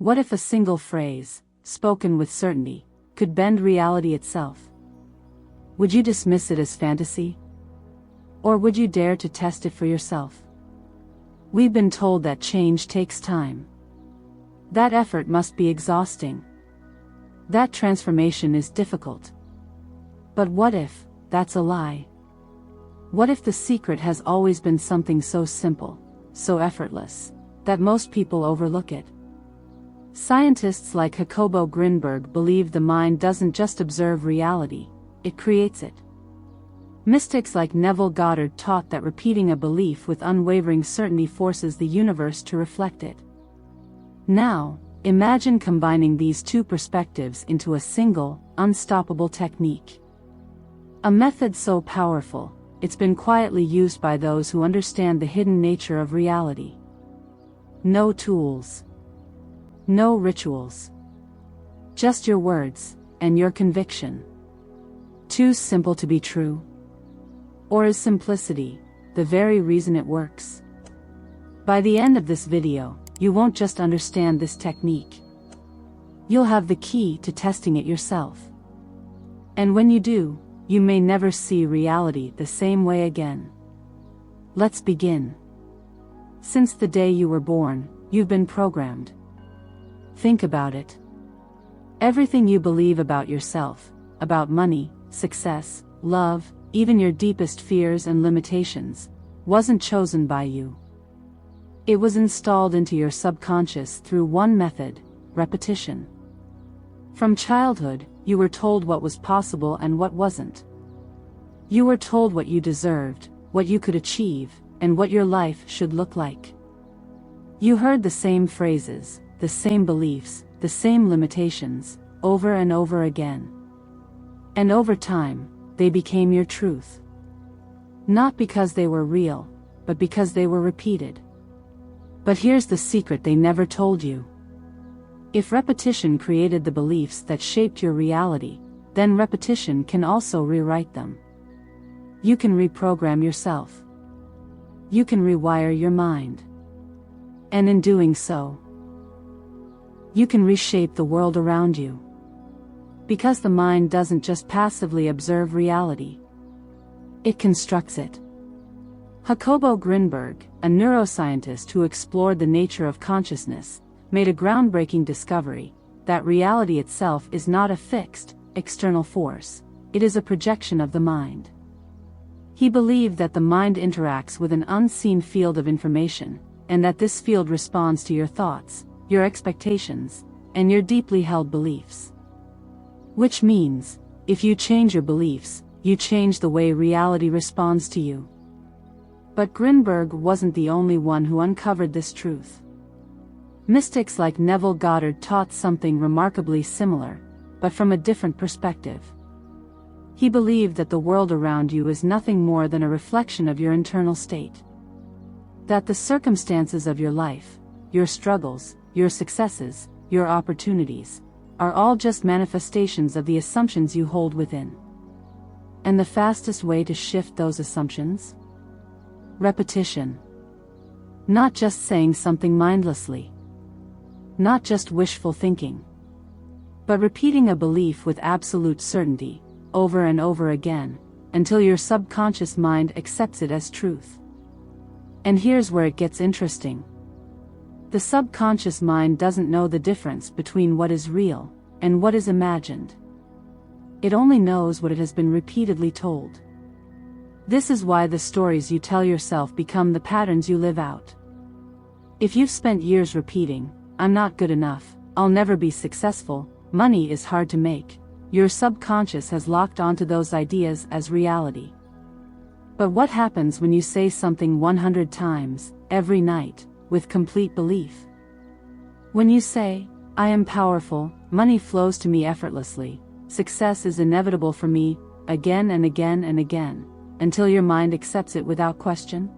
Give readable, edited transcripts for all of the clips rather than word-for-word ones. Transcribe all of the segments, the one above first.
What if a single phrase, spoken with certainty, could bend reality itself? Would you dismiss it as fantasy? Or would you dare to test it for yourself? We've been told that change takes time. That effort must be exhausting. That transformation is difficult. But what if that's a lie? What if the secret has always been something so simple, so effortless, that most people overlook it? Scientists like Jacobo Grinberg believe the mind doesn't just observe reality, it creates it. Mystics like Neville Goddard taught that repeating a belief with unwavering certainty forces the universe to reflect it. Now, imagine combining these two perspectives into a single, unstoppable technique. A method so powerful, it's been quietly used by those who understand the hidden nature of reality. No tools. No rituals. Just your words, and your conviction. Too simple to be true? Or is simplicity the very reason it works? By the end of this video, you won't just understand this technique. You'll have the key to testing it yourself. And when you do, you may never see reality the same way again. Let's begin. Since the day you were born, you've been programmed. Think about it. Everything you believe about yourself, about money, success, love, even your deepest fears and limitations, wasn't chosen by you. It was installed into your subconscious through one method: repetition. From childhood, you were told what was possible and what wasn't. You were told what you deserved, what you could achieve, and what your life should look like. You heard the same phrases, the same beliefs, the same limitations, over and over again. And over time, they became your truth. Not because they were real, but because they were repeated. But here's the secret they never told you. If repetition created the beliefs that shaped your reality, then repetition can also rewrite them. You can reprogram yourself. You can rewire your mind. And in doing so, you can reshape the world around you. Because the mind doesn't just passively observe reality. It constructs it. Jacobo Grinberg, a neuroscientist who explored the nature of consciousness, made a groundbreaking discovery: that reality itself is not a fixed, external force, it is a projection of the mind. He believed that the mind interacts with an unseen field of information, and that this field responds to your thoughts, your expectations, and your deeply held beliefs. Which means, if you change your beliefs, you change the way reality responds to you. But Grinberg wasn't the only one who uncovered this truth. Mystics like Neville Goddard taught something remarkably similar, but from a different perspective. He believed that the world around you is nothing more than a reflection of your internal state. That the circumstances of your life, your struggles, your successes, your opportunities, are all just manifestations of the assumptions you hold within. And the fastest way to shift those assumptions? Repetition. Not just saying something mindlessly. Not just wishful thinking. But repeating a belief with absolute certainty, over and over again, until your subconscious mind accepts it as truth. And here's where it gets interesting. The subconscious mind doesn't know the difference between what is real and what is imagined. It only knows what it has been repeatedly told. This is why the stories you tell yourself become the patterns you live out. If you've spent years repeating, "I'm not good enough, I'll never be successful, money is hard to make," your subconscious has locked onto those ideas as reality. But what happens when you say something 100 times, every night, with complete belief? When you say, "I am powerful, money flows to me effortlessly, success is inevitable for me," again and again and again, until your mind accepts it without question?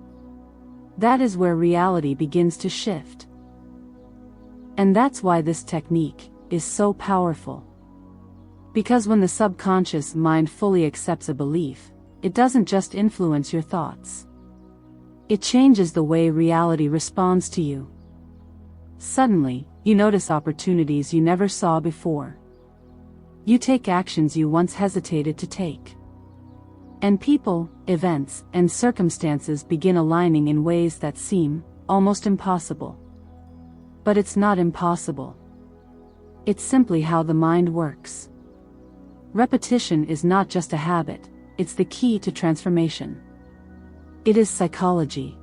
That is where reality begins to shift. And that's why this technique is so powerful. Because when the subconscious mind fully accepts a belief, it doesn't just influence your thoughts. It changes the way reality responds to you. Suddenly, You notice opportunities you never saw before. You take actions you once hesitated to take. And people, events, and circumstances begin aligning in ways that seem almost impossible. But it's not impossible. It's simply how the mind works. Repetition is not just a habit, it's the key to transformation. It is psychology.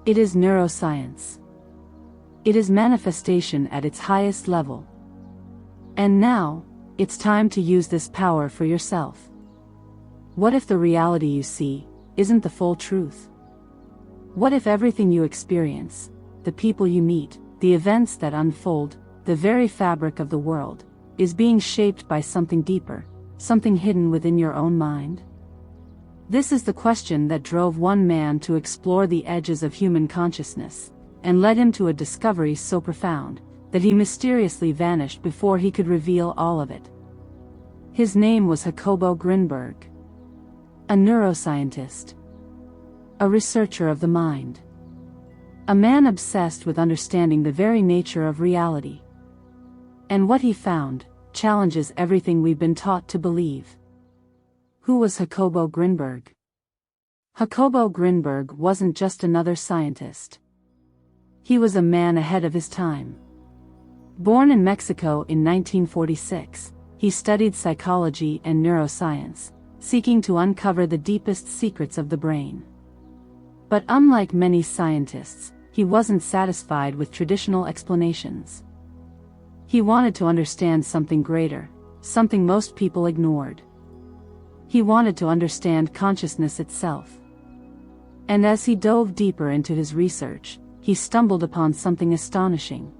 It is neuroscience. It is manifestation at its highest level. And now, it's time to use this power for yourself. What if the reality you see isn't the full truth? What if everything you experience, the people you meet, the events that unfold, the very fabric of the world, is being shaped by something deeper, something hidden within your own mind? This is the question that drove one man to explore the edges of human consciousness, and led him to a discovery so profound that he mysteriously vanished before he could reveal all of it. His name was Jacobo Grinberg, a neuroscientist, a researcher of the mind, a man obsessed with understanding the very nature of reality. And what he found challenges everything we've been taught to believe. Who was Jacobo Grinberg? Jacobo Grinberg wasn't just another scientist. He was a man ahead of his time. Born in Mexico in 1946, he studied psychology and neuroscience, seeking to uncover the deepest secrets of the brain. But unlike many scientists, he wasn't satisfied with traditional explanations. He wanted to understand something greater, something most people ignored. He wanted to understand consciousness itself. And as he dove deeper into his research, he stumbled upon something astonishing.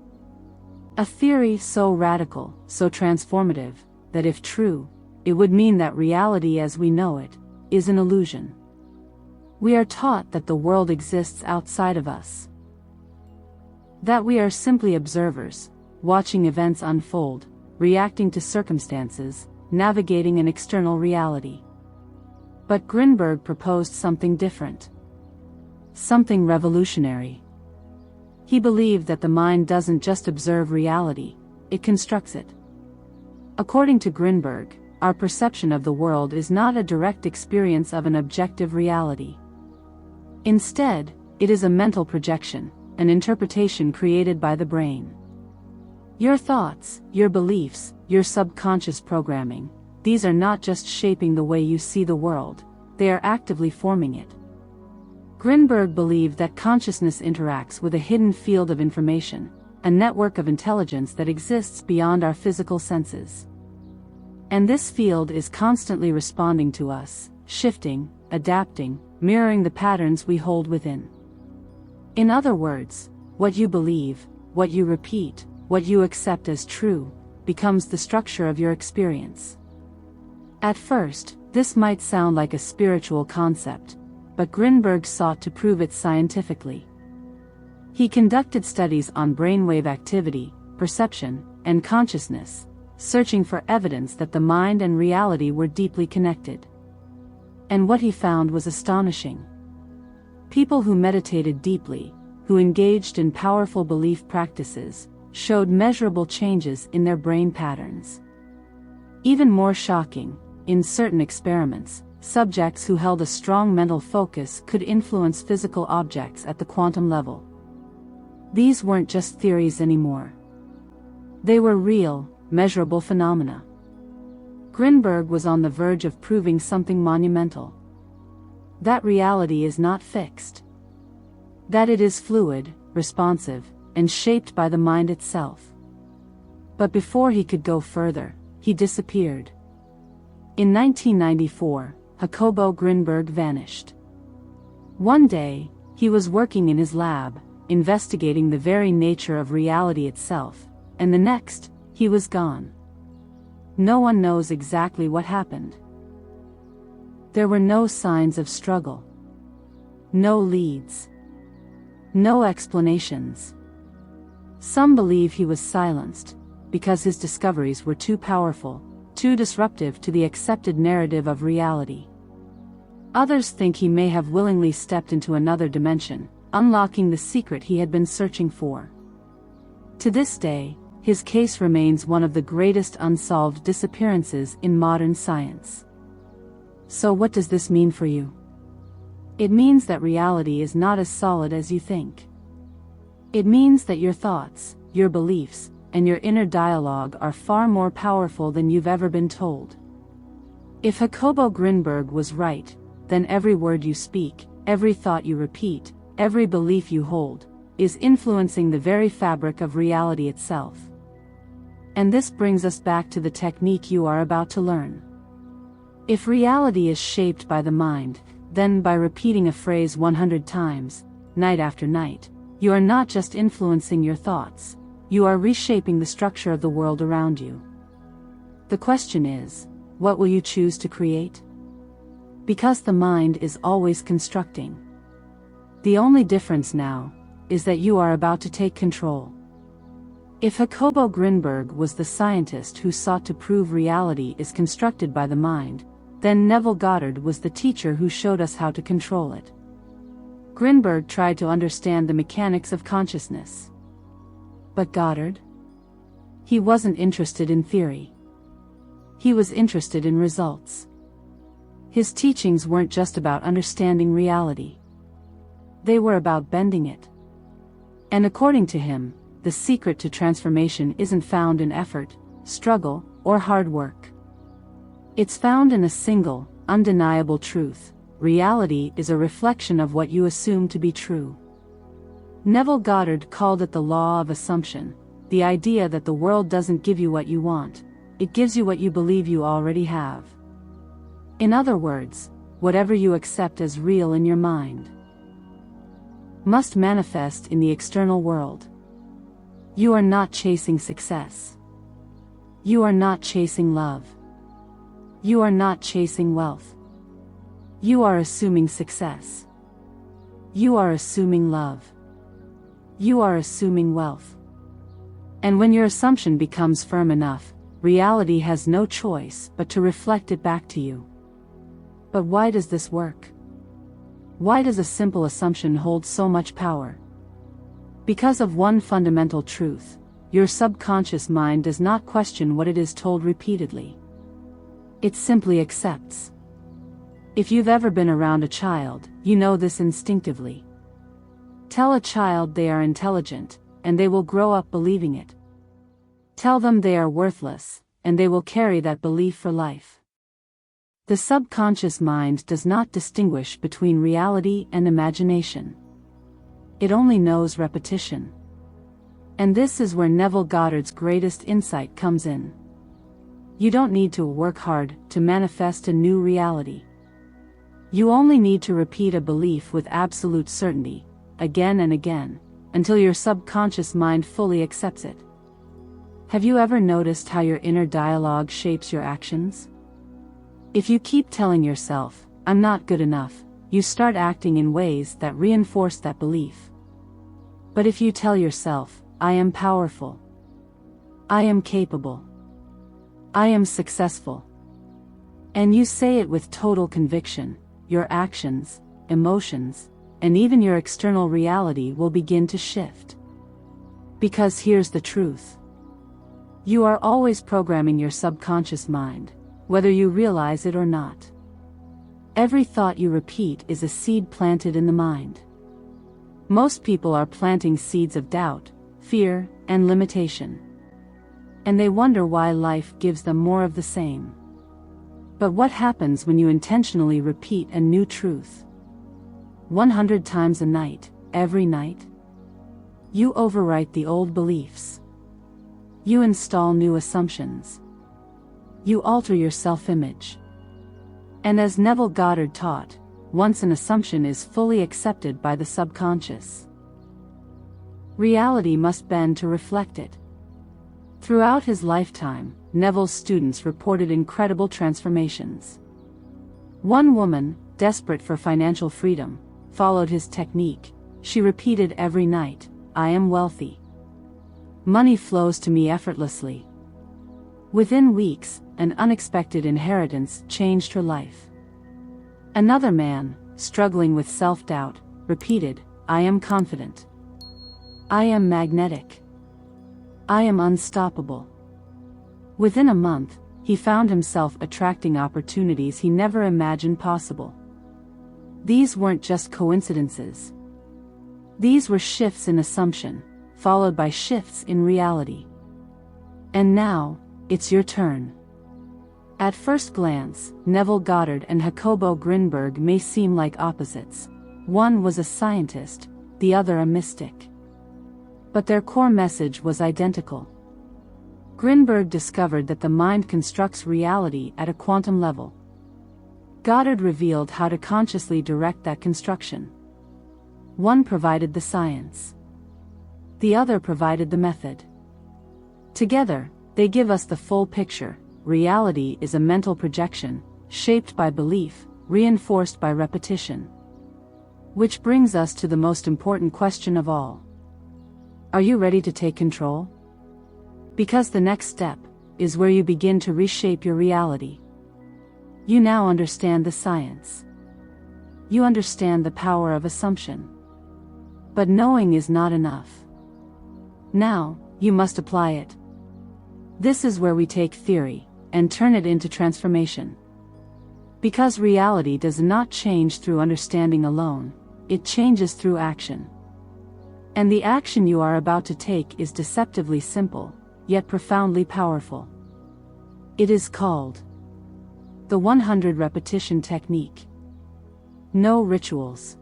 A theory so radical, so transformative, that if true, it would mean that reality as we know it is an illusion. We are taught that the world exists outside of us. That we are simply observers, watching events unfold, reacting to circumstances, navigating an external reality. But Grinberg proposed something different. Something revolutionary. He believed that the mind doesn't just observe reality, it constructs it. According to Grinberg, our perception of the world is not a direct experience of an objective reality. Instead, it is a mental projection, an interpretation created by the brain. Your thoughts, your beliefs, your subconscious programming, these are not just shaping the way you see the world, they are actively forming it. Grinberg believed that consciousness interacts with a hidden field of information, a network of intelligence that exists beyond our physical senses. And this field is constantly responding to us, shifting, adapting, mirroring the patterns we hold within. In other words, what you believe, what you repeat, what you accept as true, becomes the structure of your experience. At first, this might sound like a spiritual concept, but Grinberg sought to prove it scientifically. He conducted studies on brainwave activity, perception, and consciousness, searching for evidence that the mind and reality were deeply connected. And what he found was astonishing. People who meditated deeply, who engaged in powerful belief practices, showed measurable changes in their brain patterns. Even more shocking, in certain experiments, subjects who held a strong mental focus could influence physical objects at the quantum level. These weren't just theories anymore. They were real, measurable phenomena. Grinberg was on the verge of proving something monumental. That reality is not fixed. That it is fluid, responsive, and shaped by the mind itself. But before he could go further, he disappeared. In 1994, Jacobo Grinberg vanished. One day, he was working in his lab, investigating the very nature of reality itself, and the next, he was gone. No one knows exactly what happened. There were no signs of struggle. No leads. No explanations. Some believe he was silenced, because his discoveries were too powerful, too disruptive to the accepted narrative of reality. Others think he may have willingly stepped into another dimension, unlocking the secret he had been searching for. To this day, his case remains one of the greatest unsolved disappearances in modern science. So what does this mean for you? It means that reality is not as solid as you think. It means that your thoughts, your beliefs, and your inner dialogue are far more powerful than you've ever been told. If Jacobo Grinberg was right, then every word you speak, every thought you repeat, every belief you hold, is influencing the very fabric of reality itself. And this brings us back to the technique you are about to learn. If reality is shaped by the mind, then by repeating a phrase 100 times, night after night, you are not just influencing your thoughts, you are reshaping the structure of the world around you. The question is, what will you choose to create? Because the mind is always constructing. The only difference now is that you are about to take control. If Jacobo Grinberg was the scientist who sought to prove reality is constructed by the mind, then Neville Goddard was the teacher who showed us how to control it. Grinberg tried to understand the mechanics of consciousness. But Goddard? He wasn't interested in theory. He was interested in results. His teachings weren't just about understanding reality. They were about bending it. And according to him, the secret to transformation isn't found in effort, struggle, or hard work. It's found in a single, undeniable truth: reality is a reflection of what you assume to be true. Neville Goddard called it the law of assumption, the idea that the world doesn't give you what you want, it gives you what you believe you already have. In other words, whatever you accept as real in your mind must manifest in the external world. You are not chasing success. You are not chasing love. You are not chasing wealth. You are assuming success. You are assuming love. You are assuming wealth. And when your assumption becomes firm enough, reality has no choice but to reflect it back to you. But why does this work? Why does a simple assumption hold so much power? Because of one fundamental truth: your subconscious mind does not question what it is told repeatedly. It simply accepts. If you've ever been around a child, you know this instinctively. Tell a child they are intelligent, and they will grow up believing it. Tell them they are worthless, and they will carry that belief for life. The subconscious mind does not distinguish between reality and imagination. It only knows repetition. And this is where Neville Goddard's greatest insight comes in. You don't need to work hard to manifest a new reality. You only need to repeat a belief with absolute certainty, again and again, until your subconscious mind fully accepts it. Have you ever noticed how your inner dialogue shapes your actions? If you keep telling yourself, "I'm not good enough," you start acting in ways that reinforce that belief. But if you tell yourself, "I am powerful. I am capable. I am successful," and you say it with total conviction, your actions, emotions, and even your external reality will begin to shift. Because here's the truth. You are always programming your subconscious mind, whether you realize it or not. Every thought you repeat is a seed planted in the mind. Most people are planting seeds of doubt, fear, and limitation. And they wonder why life gives them more of the same. But what happens when you intentionally repeat a new truth? 100 times a night, every night? You overwrite the old beliefs. You install new assumptions. You alter your self-image. And as Neville Goddard taught, once an assumption is fully accepted by the subconscious, reality must bend to reflect it. Throughout his lifetime, Neville's students reported incredible transformations. One woman, desperate for financial freedom, followed his technique. She repeated every night, "I am wealthy. Money flows to me effortlessly." Within weeks, an unexpected inheritance changed her life. Another man, struggling with self-doubt, repeated, "I am confident. I am magnetic. I am unstoppable. Within a month, he found himself attracting opportunities he never imagined possible. These weren't just coincidences. These were shifts in assumption, followed by shifts in reality. And now, it's your turn. At first glance, Neville Goddard and Jacobo Grinberg may seem like opposites. One was a scientist, the other a mystic. But their core message was identical. Grinberg discovered that the mind constructs reality at a quantum level. Goddard revealed how to consciously direct that construction. One provided the science. The other provided the method. Together, they give us the full picture. Reality is a mental projection, shaped by belief, reinforced by repetition. Which brings us to the most important question of all. Are you ready to take control? Because the next step is where you begin to reshape your reality. You now understand the science. You understand the power of assumption. But knowing is not enough. Now, you must apply it. This is where we take theory and turn it into transformation. Because reality does not change through understanding alone, it changes through action. And the action you are about to take is deceptively simple, yet profoundly powerful. It is called the 100 repetition technique. No rituals.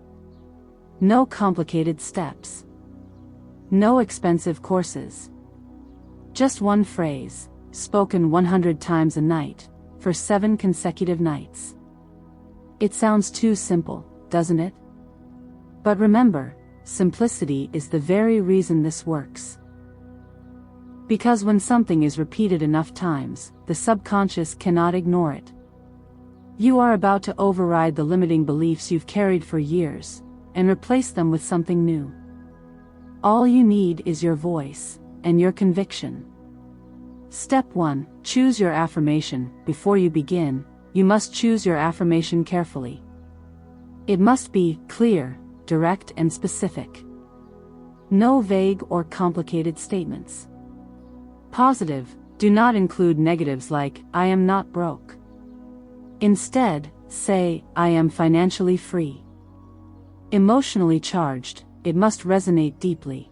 No complicated steps. No expensive courses. Just one phrase, spoken 100 times a night, for 7 consecutive nights. It sounds too simple, doesn't it? But remember, simplicity is the very reason this works. Because when something is repeated enough times, the subconscious cannot ignore it. You are about to override the limiting beliefs you've carried for years, and replace them with something new. All you need is your voice, and your conviction. Step 1, choose your affirmation. Before you begin, you must choose your affirmation carefully. It must be clear, direct and specific. No vague or complicated statements. Positive, do not include negatives like, I am not broke. Instead, say, I am financially free. Emotionally charged, it must resonate deeply.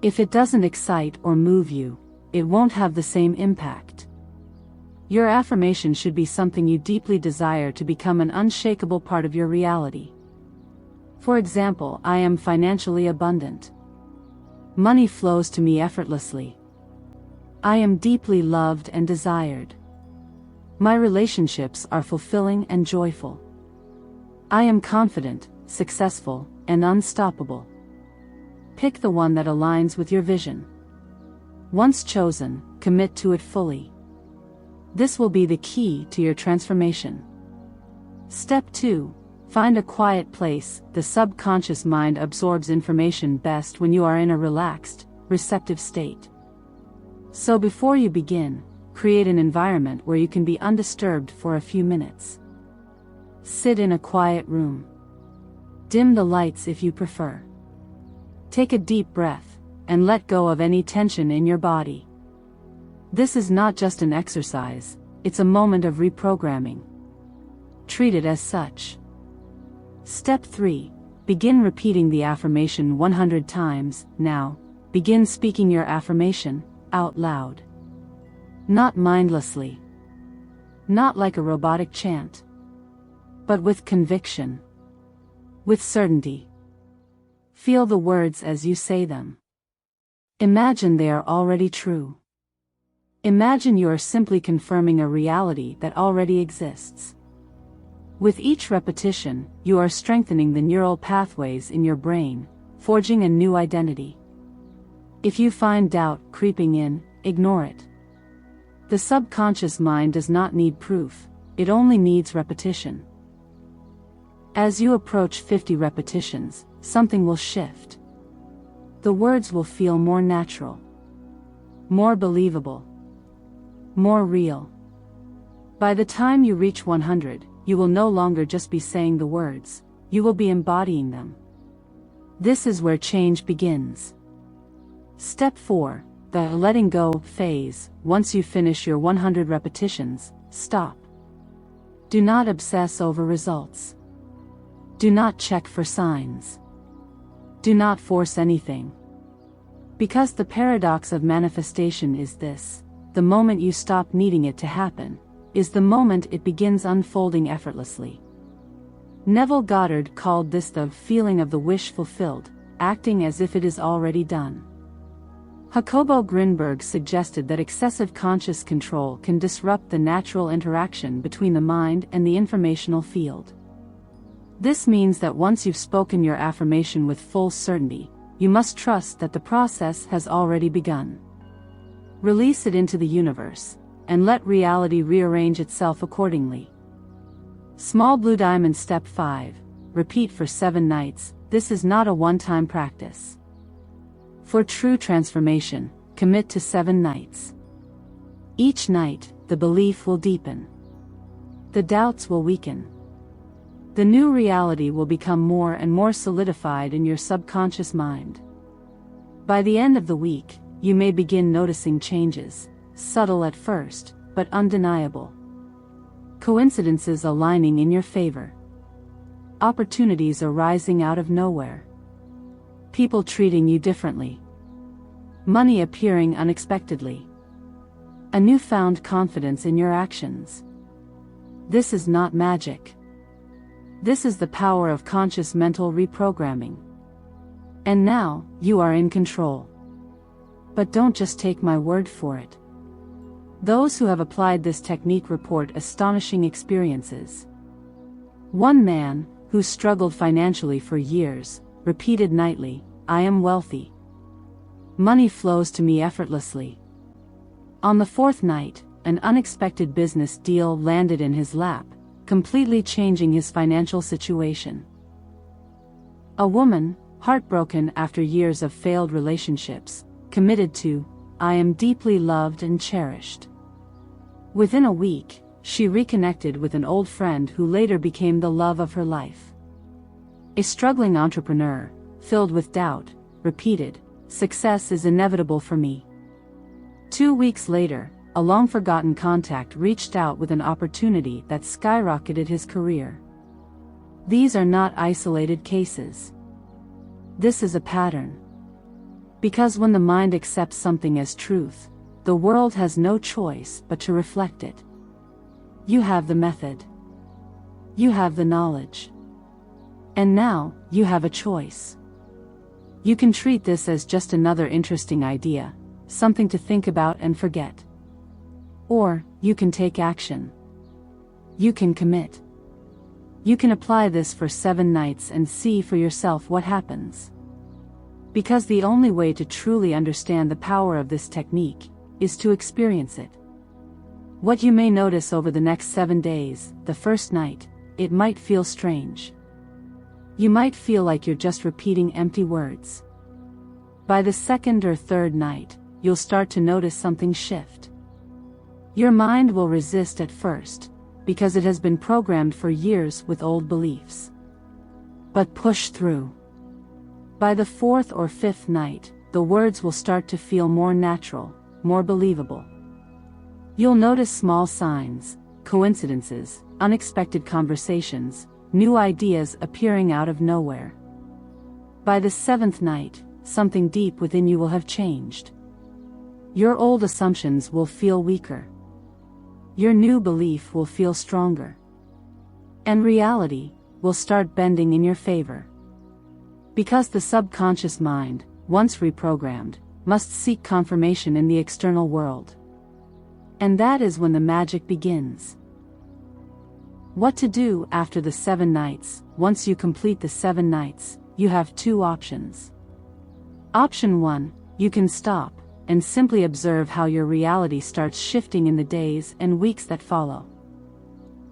If it doesn't excite or move you, it won't have the same impact. Your affirmation should be something you deeply desire to become an unshakable part of your reality. For example, I am financially abundant. Money flows to me effortlessly. I am deeply loved and desired. My relationships are fulfilling and joyful. I am confident, successful, and unstoppable. Pick the one that aligns with your vision. Once chosen, commit to it fully. This will be the key to your transformation. Step 2. Find a quiet place. The subconscious mind absorbs information best when you are in a relaxed, receptive state. So before you begin, create an environment where you can be undisturbed for a few minutes. Sit in a quiet room. Dim the lights if you prefer. Take a deep breath, and let go of any tension in your body. This is not just an exercise, it's a moment of reprogramming. Treat it as such. Step 3. Begin repeating the affirmation 100 times. Now, begin speaking your affirmation out loud. Not mindlessly. Not like a robotic chant. But with conviction. With certainty. Feel the words as you say them. Imagine they are already true. Imagine you are simply confirming a reality that already exists. With each repetition, you are strengthening the neural pathways in your brain, forging a new identity. If you find doubt creeping in, ignore it. The subconscious mind does not need proof, it only needs repetition. As you approach 50 repetitions, something will shift. The words will feel more natural, more believable, more real. By the time you reach 100, you will no longer just be saying the words, you will be embodying them. This is where change begins. Step 4. The letting go phase. Once you finish your 100 repetitions, stop. Do not obsess over results. Do not check for signs. Do not force anything. Because the paradox of manifestation is this: the moment you stop needing it to happen, is the moment it begins unfolding effortlessly. Neville Goddard called this the feeling of the wish fulfilled, acting as if it is already done. Jacobo Grinberg suggested that excessive conscious control can disrupt the natural interaction between the mind and the informational field. This means that once you've spoken your affirmation with full certainty, you must trust that the process has already begun. Release it into the universe, and let reality rearrange itself accordingly. Small blue diamond step 5. Repeat for 7 nights. This is not a one-time practice. For true transformation, commit to 7 nights. Each night, the belief will deepen. The doubts will weaken. The new reality will become more and more solidified in your subconscious mind. By the end of the week, you may begin noticing changes, subtle at first, but undeniable. Coincidences aligning in your favor. Opportunities arising out of nowhere. People treating you differently. Money appearing unexpectedly. A newfound confidence in your actions. This is not magic. This is the power of conscious mental reprogramming. And now, you are in control. But don't just take my word for it. Those who have applied this technique report astonishing experiences. One man, who struggled financially for years, repeated nightly, "I am wealthy. Money flows to me effortlessly." On the 4th night, an unexpected business deal landed in his lap, completely changing his financial situation. A woman, heartbroken after years of failed relationships, committed to, "I am deeply loved and cherished." Within a week, she reconnected with an old friend who later became the love of her life. A struggling entrepreneur, filled with doubt, repeated, "Success is inevitable for me." 2 weeks later, a long-forgotten contact reached out with an opportunity that skyrocketed his career. These are not isolated cases. This is a pattern. Because when the mind accepts something as truth, the world has no choice but to reflect it. You have the method. You have the knowledge. And now, you have a choice. You can treat this as just another interesting idea, something to think about and forget. Or, you can take action. You can commit. You can apply this for 7 nights and see for yourself what happens. Because the only way to truly understand the power of this technique is to experience it. What you may notice over the next 7 days: the first night, it might feel strange. You might feel like you're just repeating empty words. By the 2nd or 3rd night, you'll start to notice something shift. Your mind will resist at first, because it has been programmed for years with old beliefs. But push through. By the 4th or 5th night, the words will start to feel more natural, more believable. You'll notice small signs, coincidences, unexpected conversations, new ideas appearing out of nowhere. By the 7th night, something deep within you will have changed. Your old assumptions will feel weaker. Your new belief will feel stronger. And reality will start bending in your favor. Because the subconscious mind, once reprogrammed, must seek confirmation in the external world. And that is when the magic begins. What to do after the 7 nights? Once you complete the 7 nights, you have 2 options. Option 1, you can stop and simply observe how your reality starts shifting in the days and weeks that follow.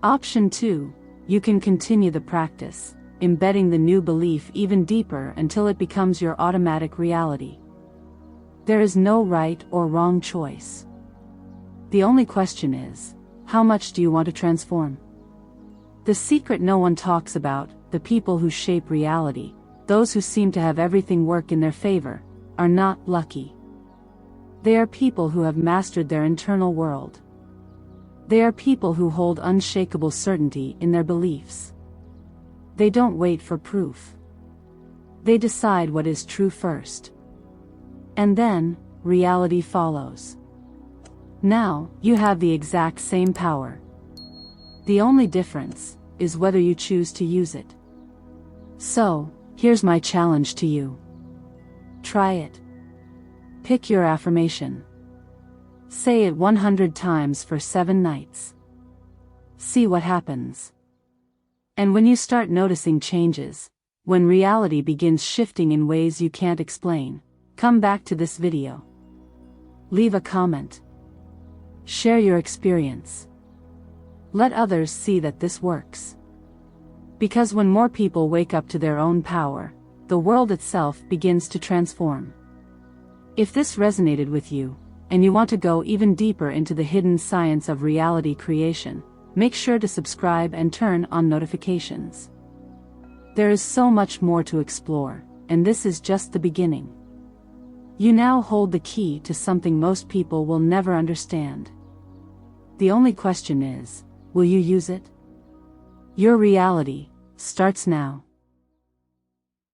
Option 2, you can continue the practice, embedding the new belief even deeper until it becomes your automatic reality. There is no right or wrong choice. The only question is, how much do you want to transform? The secret no one talks about: the people who shape reality, those who seem to have everything work in their favor, are not lucky. They are people who have mastered their internal world. They are people who hold unshakable certainty in their beliefs. They don't wait for proof. They decide what is true first. And then, reality follows. Now, you have the exact same power. The only difference is whether you choose to use it. So, here's my challenge to you. Try it. Pick your affirmation. Say it 100 times for 7 nights. See what happens. And when you start noticing changes, when reality begins shifting in ways you can't explain, come back to this video. Leave a comment. Share your experience. Let others see that this works. Because when more people wake up to their own power, the world itself begins to transform. If this resonated with you, and you want to go even deeper into the hidden science of reality creation, make sure to subscribe and turn on notifications. There is so much more to explore, and this is just the beginning. You now hold the key to something most people will never understand. The only question is, will you use it? Your reality starts now.